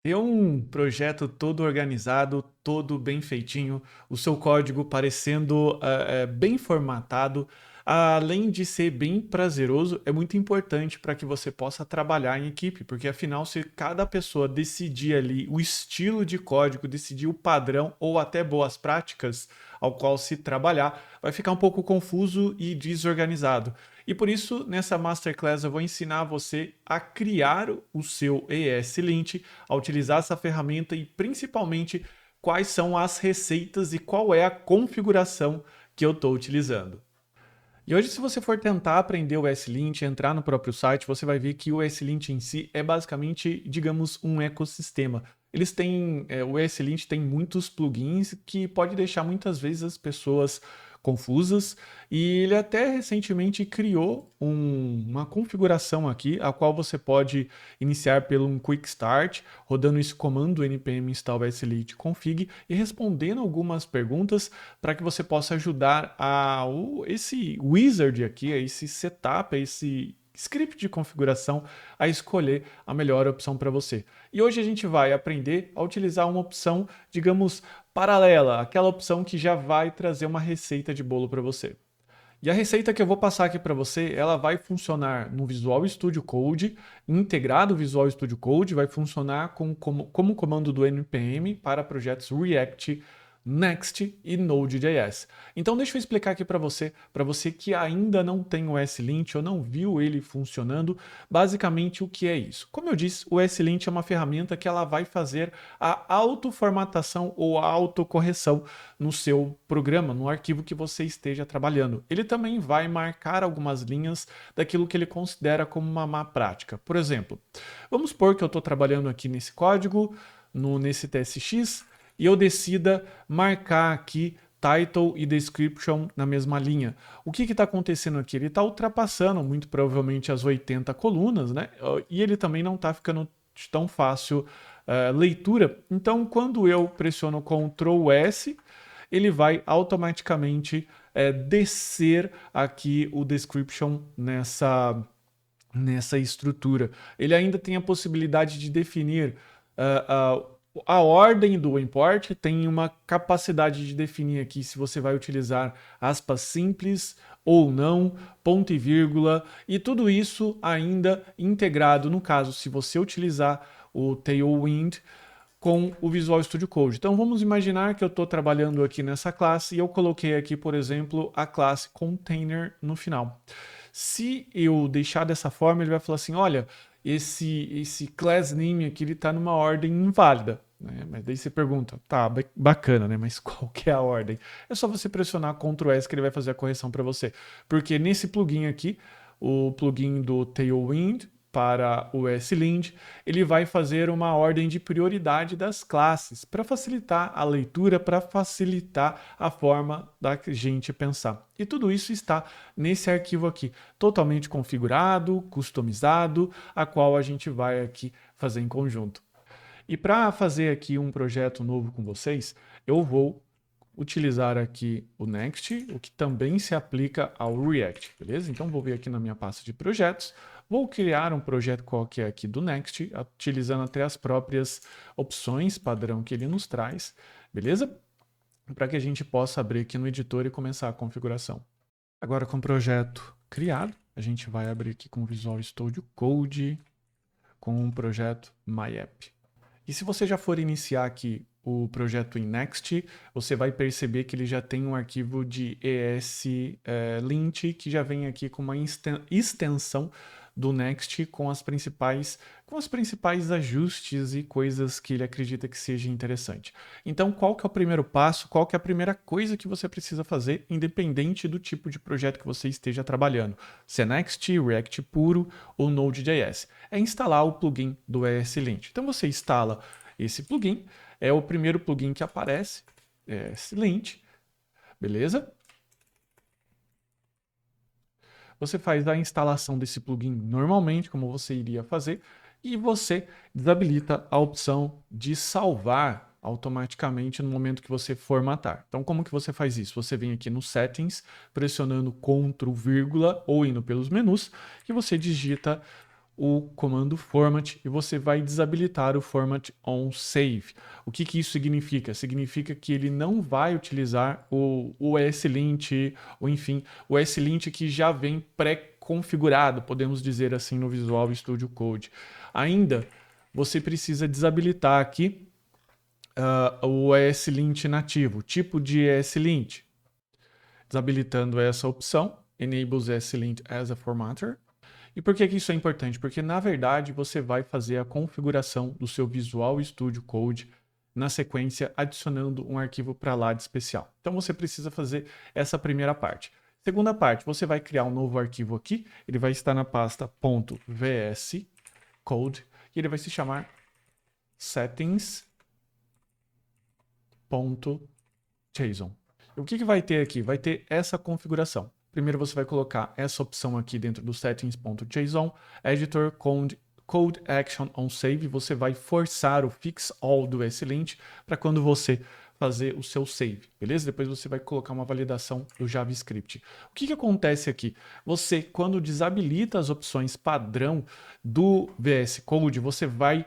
Ter um projeto todo organizado, todo bem feitinho, o seu código parecendo bem formatado, além de ser bem prazeroso, é muito importante para que você possa trabalhar em equipe, porque afinal, se cada pessoa decidir ali o estilo de código, decidir o padrão ou até boas práticas ao qual se trabalhar, vai ficar um pouco confuso e desorganizado. E por isso, nessa Masterclass, eu vou ensinar você a criar o seu ESLint, a utilizar essa ferramenta e principalmente quais são as receitas e qual é a configuração que eu estou utilizando. E hoje, se você for tentar aprender o ESLint, entrar no próprio site, você vai ver que o ESLint em si é basicamente, digamos, um ecossistema. O ESLint tem muitos plugins que pode deixar muitas vezes as pessoas confusas e ele até recentemente criou uma configuração aqui, a qual você pode iniciar pelo um Quick Start, rodando esse comando npm install ESLint config e respondendo algumas perguntas para que você possa ajudar esse wizard aqui, esse setup, esse script de configuração a escolher a melhor opção para você. E hoje a gente vai aprender a utilizar uma opção, digamos, paralela, aquela opção que já vai trazer uma receita de bolo para você. E a receita que eu vou passar aqui para você, ela vai funcionar no Visual Studio Code, integrado o Visual Studio Code, vai funcionar como comando do npm para projetos React, Next e Node.js. Então deixa eu explicar aqui para você que ainda não tem o ESLint ou não viu ele funcionando, basicamente o que é isso. Como eu disse, o ESLint é uma ferramenta que ela vai fazer a autoformatação ou a autocorreção no seu programa, no arquivo que você esteja trabalhando. Ele também vai marcar algumas linhas daquilo que ele considera como uma má prática. Por exemplo, vamos supor que eu estou trabalhando aqui nesse código, nesse TSX, e eu decida marcar aqui title e description na mesma linha. O que está acontecendo aqui? Ele está ultrapassando muito provavelmente as 80 colunas, né? E ele também não está ficando tão fácil leitura. Então, quando eu pressiono Ctrl S, ele vai automaticamente descer aqui o description nessa estrutura. Ele ainda tem a possibilidade de definir a ordem do import, tem uma capacidade de definir aqui se você vai utilizar aspas simples ou não, ponto e vírgula, e tudo isso ainda integrado no caso se você utilizar o Tailwind com o Visual Studio Code. Então vamos imaginar que eu estou trabalhando aqui nessa classe e eu coloquei aqui, por exemplo, a classe container no final. Se eu deixar dessa forma, ele vai falar assim, olha, esse class name aqui está numa ordem inválida. Né? Mas daí você pergunta, tá, bacana, né? Mas qual que é a ordem? É só você pressionar Ctrl S que ele vai fazer a correção para você. Porque nesse plugin aqui, o plugin do Tailwind, para o ESLint, ele vai fazer uma ordem de prioridade das classes para facilitar a leitura, para facilitar a forma da gente pensar. E tudo isso está nesse arquivo aqui, totalmente configurado, customizado, a qual a gente vai aqui fazer em conjunto. E para fazer aqui um projeto novo com vocês, eu vou utilizar aqui o Next, o que também se aplica ao React, beleza? Então vou vir aqui na minha pasta de projetos, vou criar um projeto qualquer aqui do Next, utilizando até as próprias opções padrão que ele nos traz, beleza? Para que a gente possa abrir aqui no editor e começar a configuração. Agora com o projeto criado, a gente vai abrir aqui com o Visual Studio Code, com o projeto MyApp. E se você já for iniciar aqui o projeto em Next, você vai perceber que ele já tem um arquivo de ESLint que já vem aqui com uma extensão do Next com os principais ajustes e coisas que ele acredita que seja interessante. Então, qual que é o primeiro passo? Qual que é a primeira coisa que você precisa fazer, independente do tipo de projeto que você esteja trabalhando? Se é Next, React puro ou Node.js. É instalar o plugin do ESLint. Então, você instala esse plugin, é o primeiro plugin que aparece, ESLint, beleza? Você faz a instalação desse plugin normalmente, como você iria fazer, e você desabilita a opção de salvar automaticamente no momento que você formatar. Então, como que você faz isso? Você vem aqui no Settings, pressionando Ctrl, vírgula, ou indo pelos menus, e você digita o comando format e você vai desabilitar o format on save. O que que isso significa? Significa que ele não vai utilizar o ESLint, ou enfim, o ESLint que já vem pré-configurado, podemos dizer assim, no Visual Studio Code. Ainda, você precisa desabilitar aqui o ESLint nativo, tipo de ESLint. Desabilitando essa opção, enables ESLint as a formatter. E por que que isso é importante? Porque, na verdade, você vai fazer a configuração do seu Visual Studio Code na sequência, adicionando um arquivo para lá de especial. Então, você precisa fazer essa primeira parte. Segunda parte, você vai criar um novo arquivo aqui, ele vai estar na pasta .vs code e ele vai se chamar settings.json. O que que vai ter aqui? Vai ter essa configuração. Primeiro você vai colocar essa opção aqui dentro do settings.json, editor code action on save, você vai forçar o fix all do ESLint para quando você fazer o seu save, beleza? Depois você vai colocar uma validação do JavaScript. O que que acontece aqui? Você, quando desabilita as opções padrão do VS Code, você vai,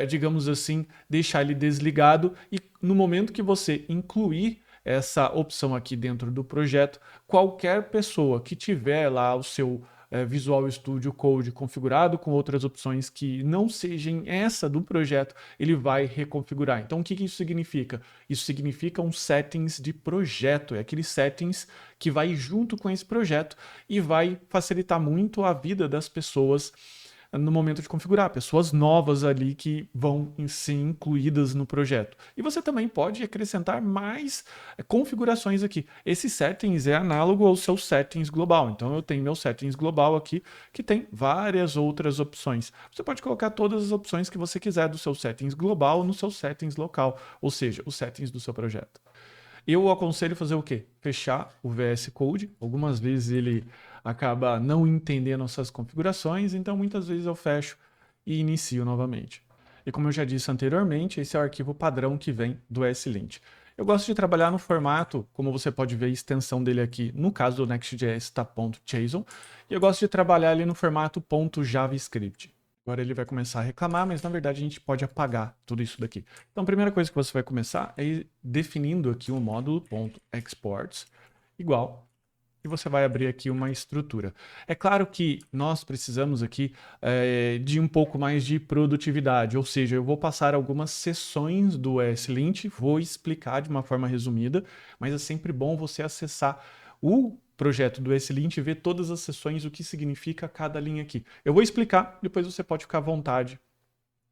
digamos assim, deixar ele desligado e no momento que você incluir essa opção aqui dentro do projeto, qualquer pessoa que tiver lá o seu Visual Studio Code configurado com outras opções que não sejam essa do projeto, ele vai reconfigurar. Então, o que isso significa? Isso significa um settings de projeto, é aquele settings que vai junto com esse projeto e vai facilitar muito a vida das pessoas no momento de configurar, pessoas novas ali que vão ser incluídas no projeto. E você também pode acrescentar mais configurações aqui. Esse settings é análogo ao seu settings global. Então eu tenho meu settings global aqui, que tem várias outras opções. Você pode colocar todas as opções que você quiser do seu settings global no seu settings local, ou seja, os settings do seu projeto. Eu aconselho fazer o quê? Fechar o VS Code. Algumas vezes ele acaba não entendendo essas configurações, então muitas vezes eu fecho e inicio novamente. E como eu já disse anteriormente, esse é o arquivo padrão que vem do ESLint. Eu gosto de trabalhar no formato, como você pode ver a extensão dele aqui, no caso do Next.js está .json, e eu gosto de trabalhar ali no formato .javascript. Agora ele vai começar a reclamar, mas na verdade a gente pode apagar tudo isso daqui. Então a primeira coisa que você vai começar é ir definindo aqui um módulo .exports igual, e você vai abrir aqui uma estrutura. É claro que nós precisamos aqui de um pouco mais de produtividade, ou seja, eu vou passar algumas sessões do ESLint, vou explicar de uma forma resumida, mas é sempre bom você acessar o projeto do ESLint e ver todas as sessões, o que significa cada linha aqui. Eu vou explicar, depois você pode ficar à vontade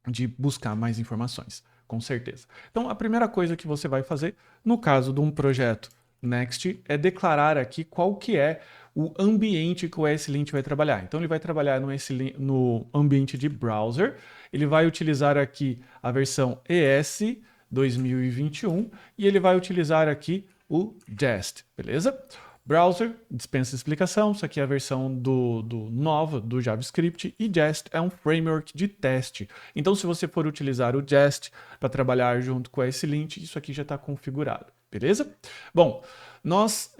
de buscar mais informações, com certeza. Então, a primeira coisa que você vai fazer, no caso de um projeto Next, é declarar aqui qual que é o ambiente que o ESLint vai trabalhar. Então, ele vai trabalhar no ambiente de browser, ele vai utilizar aqui a versão ES 2021 e ele vai utilizar aqui o Jest, beleza? Browser, dispensa explicação, isso aqui é a versão nova do JavaScript, e Jest é um framework de teste. Então, se você for utilizar o Jest para trabalhar junto com a ESLint, isso aqui já está configurado, beleza? Bom, nós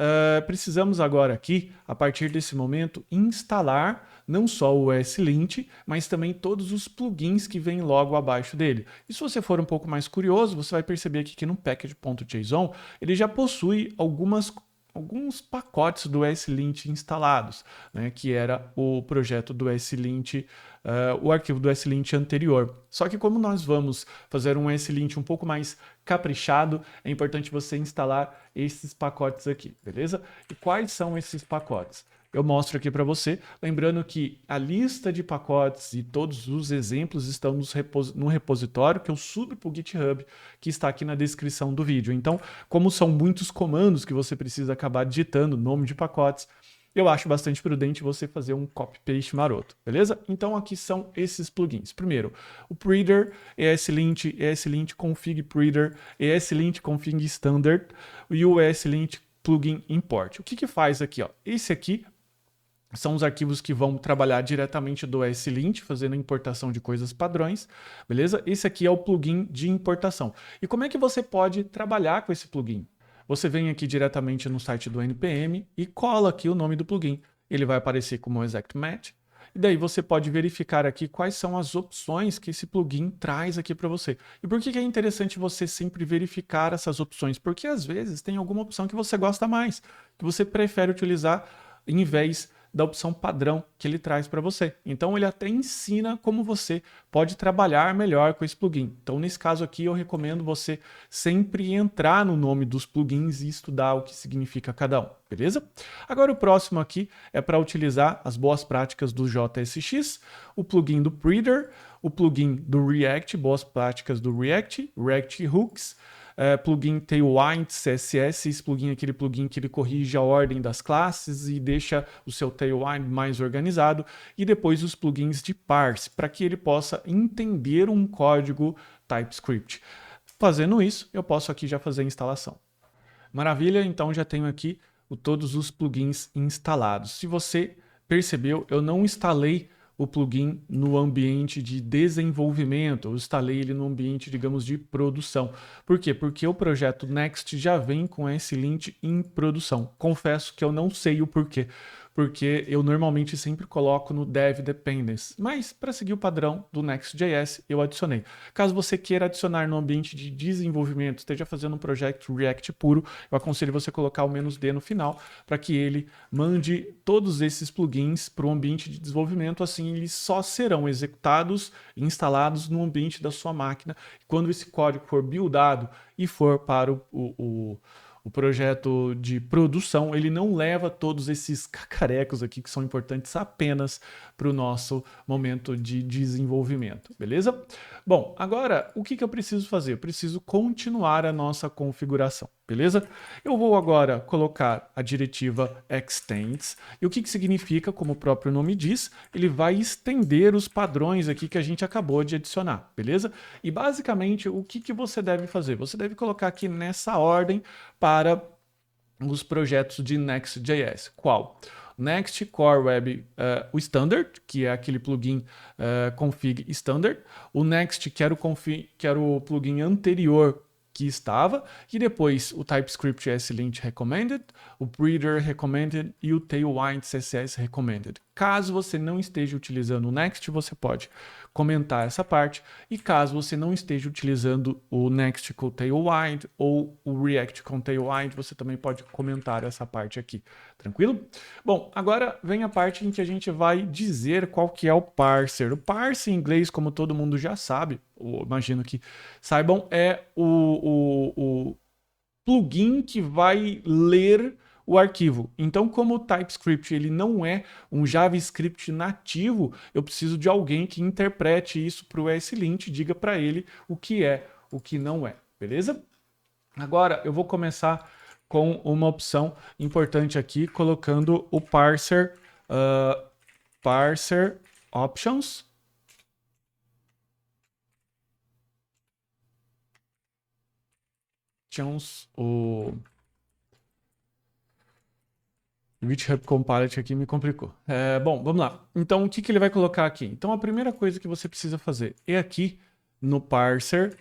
precisamos agora aqui, a partir desse momento, instalar não só o ESLint, mas também todos os plugins que vêm logo abaixo dele. E se você for um pouco mais curioso, você vai perceber aqui que no package.json ele já possui alguns pacotes do ESLint instalados, né, que era o projeto do ESLint, o arquivo do ESLint anterior. Só que como nós vamos fazer um ESLint um pouco mais caprichado, é importante você instalar esses pacotes aqui, beleza? E quais são esses pacotes? Eu mostro aqui para você, lembrando que a lista de pacotes e todos os exemplos estão no repositório que eu subo para o GitHub, que está aqui na descrição do vídeo. Então, como são muitos comandos que você precisa acabar digitando, nome de pacotes, eu acho bastante prudente você fazer um copy-paste maroto, beleza? Então, aqui são esses plugins. Primeiro, o Preader, ESLint Config Preader, ESLint Config Standard e o ESLint Plugin Import. O que faz aqui? Ó? Esse aqui são os arquivos que vão trabalhar diretamente do ESLint, fazendo a importação de coisas padrões, beleza? Esse aqui é o plugin de importação. E como é que você pode trabalhar com esse plugin? Você vem aqui diretamente no site do NPM e cola aqui o nome do plugin. Ele vai aparecer como Exact Match. E daí você pode verificar aqui quais são as opções que esse plugin traz aqui para você. E por que é interessante você sempre verificar essas opções? Porque às vezes tem alguma opção que você gosta mais, que você prefere utilizar em vez da opção padrão que ele traz para você. Então ele até ensina como você pode trabalhar melhor com esse plugin. Então nesse caso aqui eu recomendo você sempre entrar no nome dos plugins e estudar o que significa cada um, beleza? Agora o próximo aqui é para utilizar as boas práticas do JSX, o plugin do Preader, o plugin do React, boas práticas do React, React Hooks, plugin Tailwind CSS, esse plugin é aquele plugin que ele corrige a ordem das classes e deixa o seu Tailwind mais organizado, e depois os plugins de parse, para que ele possa entender um código TypeScript. Fazendo isso, eu posso aqui já fazer a instalação. Maravilha, então já tenho aqui todos os plugins instalados. Se você percebeu, eu não instalei o plugin no ambiente de desenvolvimento, eu instalei ele no ambiente, digamos, de produção. Por quê? Porque o projeto Next já vem com esse lint em produção. Confesso que eu não sei o porquê, porque eu normalmente sempre coloco no Dev Dependence, mas para seguir o padrão do Next.js eu adicionei. Caso você queira adicionar no ambiente de desenvolvimento, esteja fazendo um projeto React puro, eu aconselho você colocar o "-d" no final, para que ele mande todos esses plugins para o ambiente de desenvolvimento, assim eles só serão executados e instalados no ambiente da sua máquina. Quando esse código for buildado e for para o projeto de produção, ele não leva todos esses cacarecos aqui que são importantes apenas para o nosso momento de desenvolvimento, beleza? Bom, agora o que eu preciso fazer? Eu preciso continuar a nossa configuração, beleza? Eu vou agora colocar a diretiva extends, e o que significa, como o próprio nome diz, ele vai estender os padrões aqui que a gente acabou de adicionar, beleza? E basicamente o que você deve fazer? Você deve colocar aqui nessa ordem para os projetos de Next.js. Qual? Next Core Web, o Standard, que é aquele plugin config standard. O Next, que era o plugin anterior que estava, e depois o TypeScript ESLint Recommended, o Preader Recommended e o Tailwind CSS Recommended. Caso você não esteja utilizando o Next, você pode comentar essa parte, e caso você não esteja utilizando o Next com Tailwind ou o React com Tailwind, você também pode comentar essa parte aqui, tranquilo? Bom, agora vem a parte em que a gente vai dizer qual que é o parser. O parser em inglês, como todo mundo já sabe, ou imagino que saibam, é o plugin que vai ler o arquivo. Então, como o TypeScript ele não é um JavaScript nativo, eu preciso de alguém que interprete isso para o ESLint, diga para ele o que é, o que não é, beleza? Agora eu vou começar com uma opção importante aqui, colocando o parser, parser options. O GitHub Copilot aqui me complicou. Bom, vamos lá. Então, o que ele vai colocar aqui? Então, a primeira coisa que você precisa fazer é aqui no parser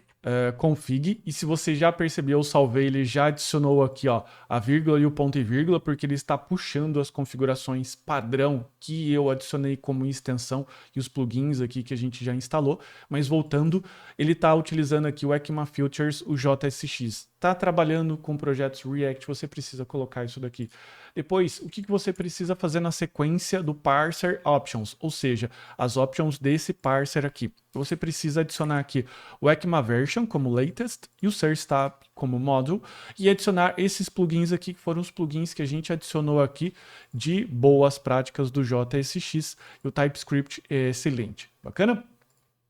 config, e se você já percebeu, eu salvei, ele já adicionou aqui ó, a vírgula e o ponto e vírgula, porque ele está puxando as configurações padrão que eu adicionei como extensão e os plugins aqui que a gente já instalou. Mas voltando, ele está utilizando aqui o ECMAFilters, o JSX. Está trabalhando com projetos React, você precisa colocar isso daqui. Depois, o que você precisa fazer na sequência do parser options, ou seja, as options desse parser aqui. Você precisa adicionar aqui o ECMAVersion como latest e o SERSTAB como module, e adicionar esses plugins aqui, que foram os plugins que a gente adicionou aqui de boas práticas do JSX, e o TypeScript é excelente. Bacana?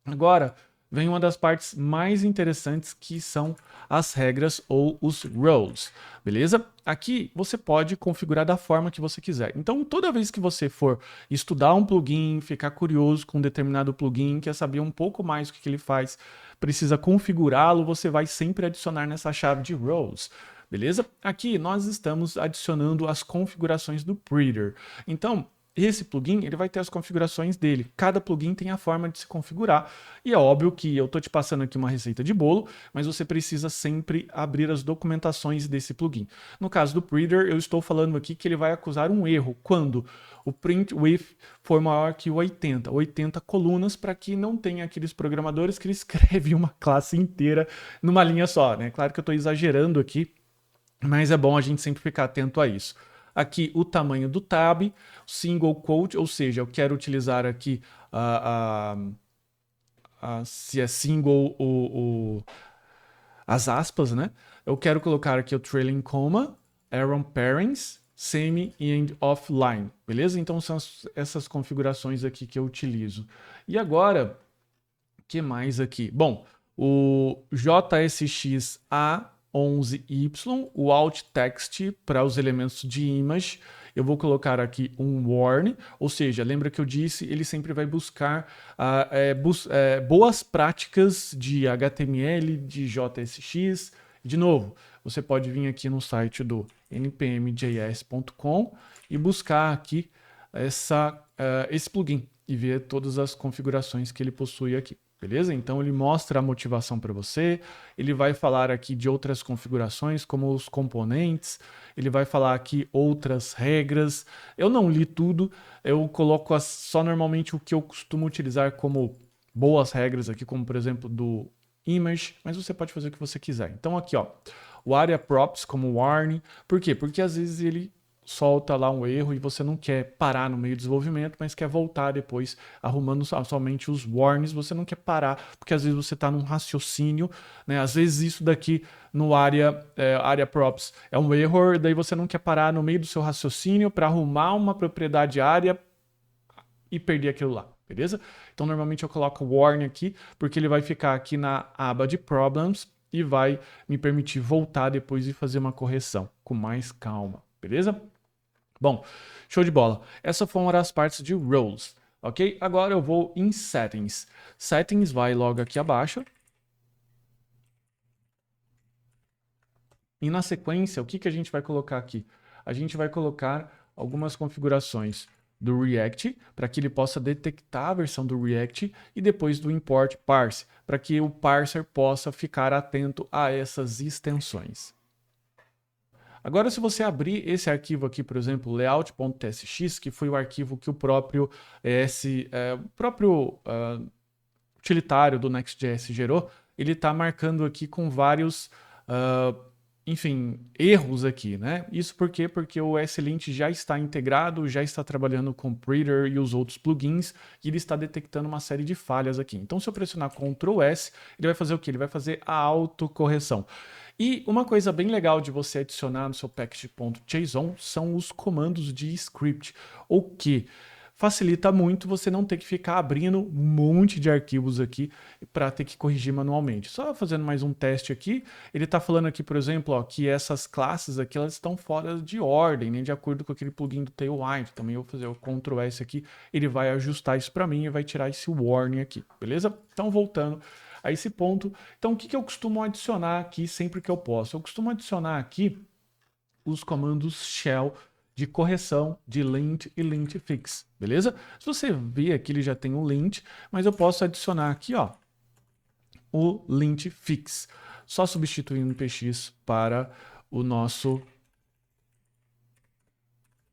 Agora, vem uma das partes mais interessantes, que são as regras ou os roles, beleza? Aqui você pode configurar da forma que você quiser. Então, toda vez que você for estudar um plugin, ficar curioso com um determinado plugin, quer saber um pouco mais o que ele faz, precisa configurá-lo, você vai sempre adicionar nessa chave de roles. Beleza? Aqui nós estamos adicionando as configurações do Preader. Então, esse plugin ele vai ter as configurações dele. Cada plugin tem a forma de se configurar. E é óbvio que eu estou te passando aqui uma receita de bolo, mas você precisa sempre abrir as documentações desse plugin. No caso do Printer, eu estou falando aqui que ele vai acusar um erro quando o print width for maior que 80 colunas, para que não tenha aqueles programadores que ele escreve uma classe inteira numa linha só, né? Claro que eu estou exagerando aqui, mas é bom a gente sempre ficar atento a isso. Aqui o tamanho do tab, single quote, ou seja, eu quero utilizar aqui se é single as aspas, né? Eu quero colocar aqui o trailing comma, arrow parents, semi e end of line, beleza? Então são essas configurações aqui que eu utilizo. E agora, o que mais aqui? Bom, o JSX-A11Y, o alt text para os elementos de image, eu vou colocar aqui um warn, ou seja, lembra que eu disse, ele sempre vai buscar boas práticas de HTML, de JSX. De novo, você pode vir aqui no site do npmjs.com e buscar aqui esse plugin e ver todas as configurações que ele possui aqui. Beleza? Então ele mostra a motivação para você, ele vai falar aqui de outras configurações, como os componentes, ele vai falar aqui outras regras. Eu não li tudo, eu coloco só normalmente o que eu costumo utilizar como boas regras aqui, como por exemplo do image, mas você pode fazer o que você quiser. Então aqui, ó, o area props como warning. Por quê? Porque às vezes ele solta lá um erro e você não quer parar no meio do desenvolvimento, mas quer voltar depois arrumando somente os warnings. Você não quer parar, porque às vezes você está num raciocínio, né? Às vezes isso daqui no area props é um erro, daí você não quer parar no meio do seu raciocínio para arrumar uma propriedade área e perder aquilo lá, beleza? Então normalmente eu coloco warning aqui, porque ele vai ficar aqui na aba de problems e vai me permitir voltar depois e fazer uma correção com mais calma, beleza? Bom, show de bola. Essas foram as partes de roles, ok? Agora eu vou em settings. Settings vai logo aqui abaixo. E na sequência, o que a gente vai colocar aqui? A gente vai colocar algumas configurações do React, para que ele possa detectar a versão do React, e depois do import parse, para que o parser possa ficar atento a essas extensões. Agora, se você abrir esse arquivo aqui, por exemplo, layout.tsx, que foi o arquivo que o próprio utilitário do Next.js gerou, ele está marcando aqui com vários, erros aqui, né? Isso por quê? Porque o SLint já está integrado, já está trabalhando com o Printer e os outros plugins, e ele está detectando uma série de falhas aqui. Então, se eu pressionar Ctrl S, ele vai fazer o quê? Ele vai fazer a autocorreção. E uma coisa bem legal de você adicionar no seu package.json são os comandos de script, o que facilita muito você não ter que ficar abrindo um monte de arquivos aqui para ter que corrigir manualmente. Só fazendo mais um teste aqui, ele está falando aqui, por exemplo, ó, que essas classes aqui elas estão fora de ordem, né, de acordo com aquele plugin do Tailwind. Também eu vou fazer o Ctrl S aqui, ele vai ajustar isso para mim e vai tirar esse warning aqui, beleza? Então, voltando a esse ponto. Então, o que eu costumo adicionar aqui sempre que eu posso? Eu costumo adicionar aqui os comandos shell de correção de lint e lint fix, beleza? Se você ver aqui, ele já tem um lint, mas eu posso adicionar aqui, ó, o lint fix, só substituindo o px para o nosso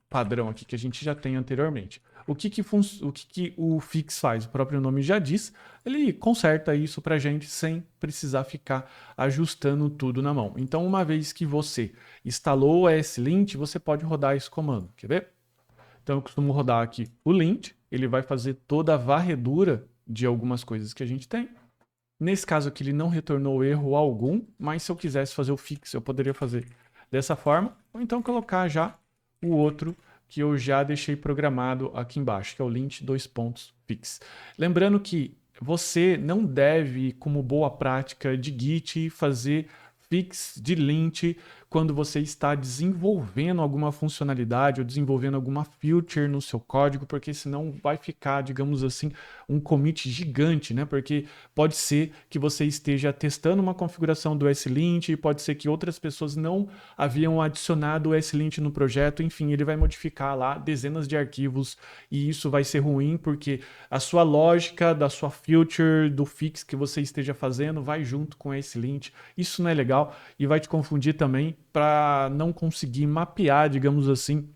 padrão aqui que a gente já tem anteriormente. O que o fix faz? O próprio nome já diz, ele conserta isso para a gente sem precisar ficar ajustando tudo na mão. Então, uma vez que você instalou a slint, você pode rodar esse comando. Quer ver? Então, eu costumo rodar aqui o lint, ele vai fazer toda a varredura de algumas coisas que a gente tem. Nesse caso aqui, ele não retornou erro algum, mas se eu quisesse fazer o fix, eu poderia fazer dessa forma, ou então colocar já o outro que eu já deixei programado aqui embaixo, que é o lint fix. Lembrando que você não deve, como boa prática de Git, fazer fix de lint quando você está desenvolvendo alguma funcionalidade ou desenvolvendo alguma feature no seu código, porque senão vai ficar, digamos assim, um commit gigante, né? Porque pode ser que você esteja testando uma configuração do SLint e pode ser que outras pessoas não haviam adicionado o SLint no projeto, enfim, ele vai modificar lá dezenas de arquivos e isso vai ser ruim porque a sua lógica da sua feature, do fix que você esteja fazendo vai junto com esse lint. Isso não é legal e vai te confundir também para não conseguir mapear, digamos assim,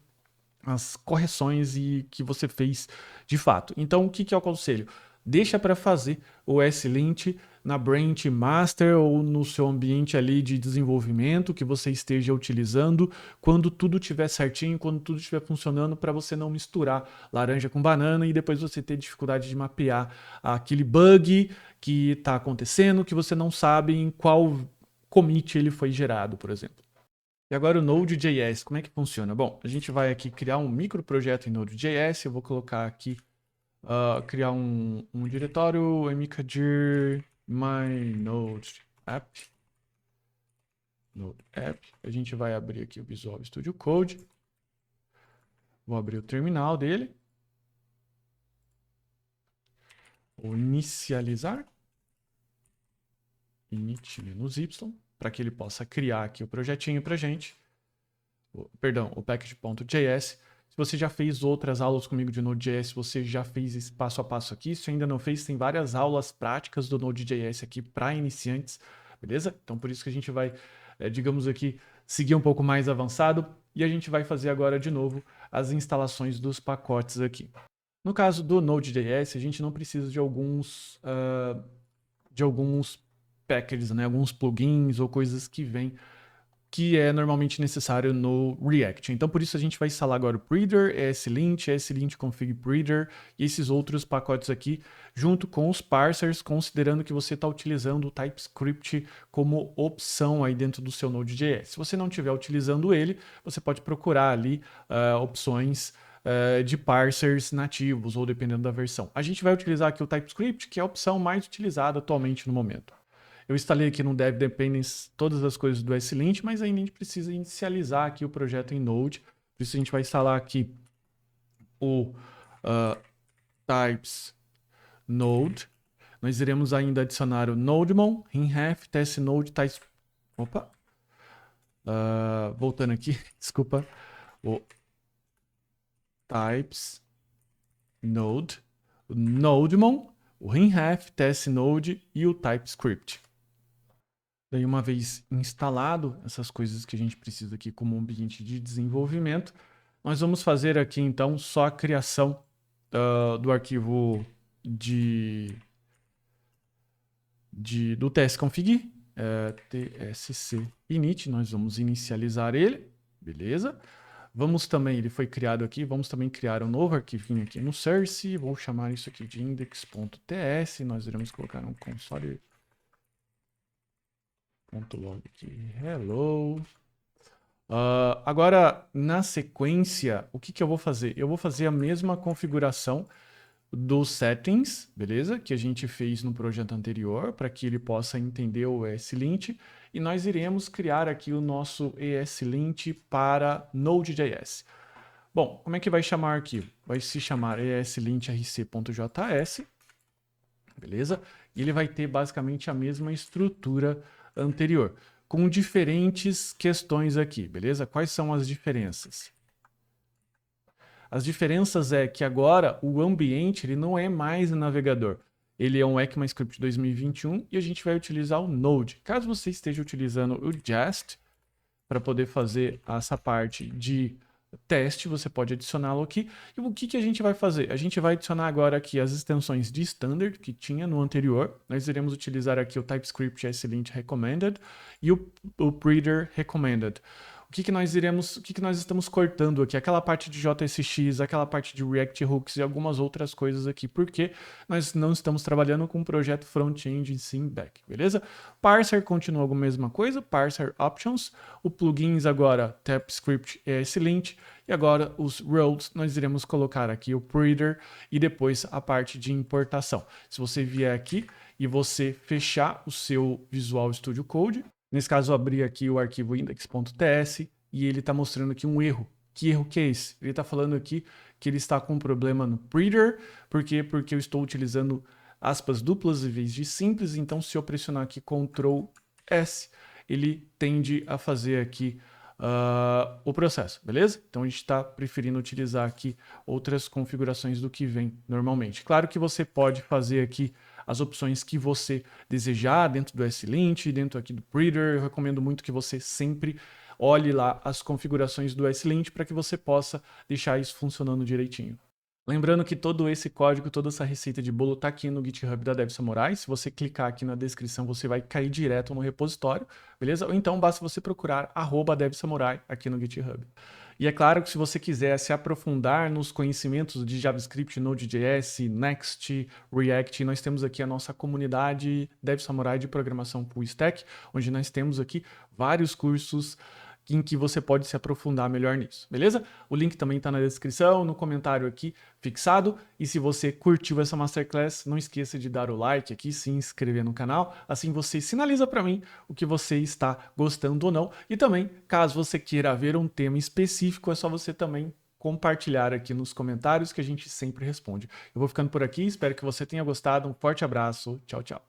as correções e que você fez de fato. Então, o que eu aconselho? Deixa para fazer o SLint na branch master ou no seu ambiente ali de desenvolvimento que você esteja utilizando, quando tudo estiver certinho, quando tudo estiver funcionando, para você não misturar laranja com banana e depois você ter dificuldade de mapear aquele bug que está acontecendo, que você não sabe em qual commit ele foi gerado, por exemplo. E agora o Node.js, como é que funciona? Bom, a gente vai aqui criar um microprojeto em Node.js, eu vou colocar aqui, criar um diretório mkdir my node app. Node app. A gente vai abrir aqui o Visual Studio Code. Vou abrir o terminal dele. Vou inicializar. init-y, para que ele possa criar aqui o projetinho para a gente. Perdão, o package.js. Se você já fez outras aulas comigo de Node.js, você já fez esse passo a passo aqui. Se ainda não fez, tem várias aulas práticas do Node.js aqui para iniciantes, beleza? Então por isso que a gente vai, digamos aqui, seguir um pouco mais avançado e a gente vai fazer agora de novo as instalações dos pacotes aqui. No caso do Node.js, a gente não precisa de alguns packages, né? Alguns plugins ou coisas que vêm que é normalmente necessário no React. Então, por isso a gente vai instalar agora o Breeder, ESLint Config Breeder e esses outros pacotes aqui, junto com os parsers, considerando que você está utilizando o TypeScript como opção aí dentro do seu Node.js. Se você não estiver utilizando ele, você pode procurar ali opções de parsers nativos ou dependendo da versão. A gente vai utilizar aqui o TypeScript, que é a opção mais utilizada atualmente no momento. Eu instalei aqui no Dev Dependence todas as coisas do SLint, mas ainda a gente precisa inicializar aqui o projeto em Node. Por isso a gente vai instalar aqui o types node. Nós iremos ainda adicionar o nodemon, rinref, testnode, types... Opa! Voltando aqui, desculpa. O types node, o nodemon, o rinref, testnode e o TypeScript. Daí, uma vez instalado essas coisas que a gente precisa aqui como ambiente de desenvolvimento, nós vamos fazer aqui então só a criação do arquivo do tsconfig, tsc init, nós vamos inicializar ele, beleza? Vamos também, ele foi criado aqui, vamos também criar um novo arquivinho aqui no source, vou chamar isso aqui de index.ts, nós iremos colocar um console .log aqui, hello. Agora, na sequência, o que eu vou fazer? Eu vou fazer a mesma configuração dos settings, beleza? Que a gente fez no projeto anterior, para que ele possa entender o ESLint. E nós iremos criar aqui o nosso ESLint para Node.js. Bom, como é que vai chamar o arquivo? Vai se chamar eslintrc.js, beleza? E ele vai ter basicamente a mesma estrutura anterior, com diferentes questões aqui, beleza? Quais são as diferenças? As diferenças é que agora o ambiente ele não é mais o navegador. Ele é um ECMAScript 2021 e a gente vai utilizar o Node. Caso você esteja utilizando o Jest para poder fazer essa parte de teste, você pode adicioná-lo aqui. E o que a gente vai fazer? A gente vai adicionar agora aqui as extensões de standard que tinha no anterior. Nós iremos utilizar aqui o TypeScript ESLint Recommended e o Breeder Recommended. O que nós estamos cortando aqui? Aquela parte de JSX, aquela parte de React Hooks e algumas outras coisas aqui, porque nós não estamos trabalhando com um projeto front-end em sim back, beleza? Parser continua a mesma coisa, Parser Options, o plugins agora TypeScript ESLint, e agora os roles nós iremos colocar aqui o Breeder e depois a parte de importação. Se você vier aqui e você fechar o seu Visual Studio Code, Nesse caso, eu abri aqui o arquivo index.ts e ele está mostrando aqui um erro. Que erro que é esse? Ele está falando aqui que ele está com um problema no Reader. Por quê? Porque eu estou utilizando aspas duplas em vez de simples. Então, se eu pressionar aqui Ctrl S, ele tende a fazer aqui o processo, beleza? Então, a gente está preferindo utilizar aqui outras configurações do que vem normalmente. Claro que você pode fazer aqui as opções que você desejar dentro do S-Lint, dentro aqui do Reader. Eu recomendo muito que você sempre olhe lá as configurações do S-Lint para que você possa deixar isso funcionando direitinho. Lembrando que todo esse código, toda essa receita de bolo está aqui no GitHub da DevSamurai. Se você clicar aqui na descrição, você vai cair direto no repositório, beleza? Ou então basta você procurar @DevSamurai aqui no GitHub. E é claro que se você quiser se aprofundar nos conhecimentos de JavaScript, Node.js, Next, React, nós temos aqui a nossa comunidade DevSamurai de programação full stack, onde nós temos aqui vários cursos em que você pode se aprofundar melhor nisso, beleza? O link também está na descrição, no comentário aqui fixado. E se você curtiu essa Masterclass, não esqueça de dar o like aqui, se inscrever no canal. Assim você sinaliza para mim o que você está gostando ou não. E também, caso você queira ver um tema específico, é só você também compartilhar aqui nos comentários que a gente sempre responde. Eu vou ficando por aqui, espero que você tenha gostado. Um forte abraço, tchau, tchau.